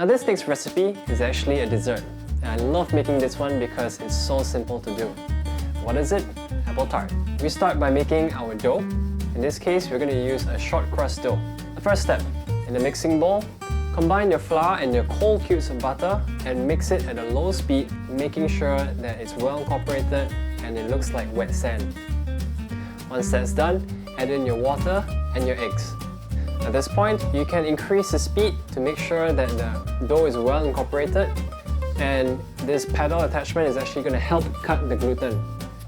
Now this next recipe is actually a dessert. And I love making this one because it's so simple to do. What is it? Apple tart. We start by making our dough. In this case, we're going to use a short crust dough. The first step, in the mixing bowl, combine your flour and your cold cubes of butter and mix it at a low speed, making sure that it's well incorporated and it looks like wet sand. Once that's done, add in your water and your eggs. At this point, you can increase the speed to make sure that the dough is well incorporated, and this paddle attachment is actually going to help cut the gluten.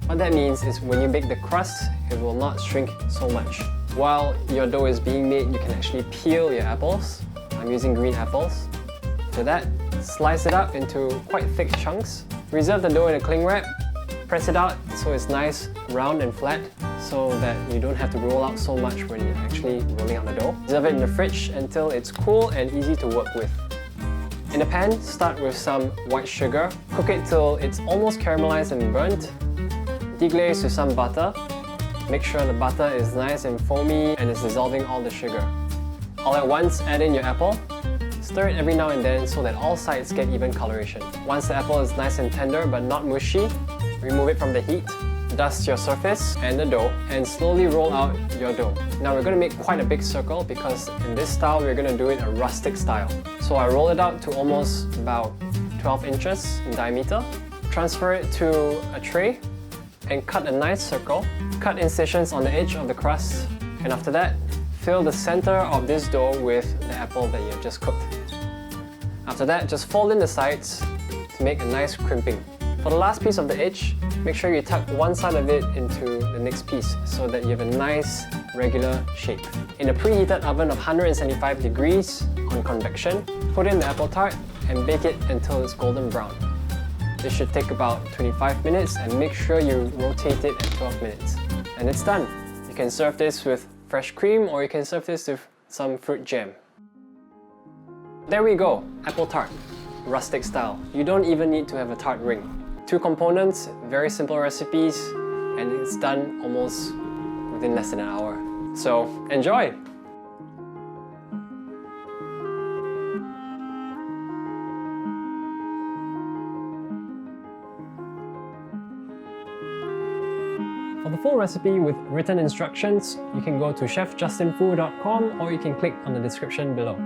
What that means is when you bake the crust, it will not shrink so much. While your dough is being made, you can actually peel your apples. I'm using green apples. After that, slice it up into quite thick chunks. Reserve the dough in a cling wrap. Press it out so it's nice, round and flat, so that you don't have to roll out so much when you're actually rolling out the dough. Reserve it in the fridge until it's cool and easy to work with. In a pan, start with some white sugar. Cook it till it's almost caramelized and burnt. Deglaze with some butter. Make sure the butter is nice and foamy and is dissolving all the sugar. All at once, add in your apple. Stir it every now and then so that all sides get even coloration. Once the apple is nice and tender but not mushy, remove it from the heat. Dust your surface and the dough and slowly roll out your dough. Now we're going to make quite a big circle because in this style we're going to do it a rustic style. So I roll it out to almost about 12 inches in diameter. Transfer it to a tray and cut a nice circle. Cut incisions on the edge of the crust, and after that, fill the center of this dough with the apple that you have just cooked. After that, just fold in the sides to make a nice crimping. For the last piece of the edge, make sure you tuck one side of it into the next piece so that you have a nice regular shape. In a preheated oven of 175 degrees on convection, put in the apple tart and bake it until it's golden brown. This should take about 25 minutes and make sure you rotate it at 12 minutes. And it's done. You can serve this with fresh cream or you can serve this with some fruit jam. There we go, apple tart, rustic style. You don't even need to have a tart ring. 2 components, very simple recipes, and it's done almost within less than an hour. So enjoy! For the full recipe with written instructions, you can go to chefjustinfu.com or you can click on the description below.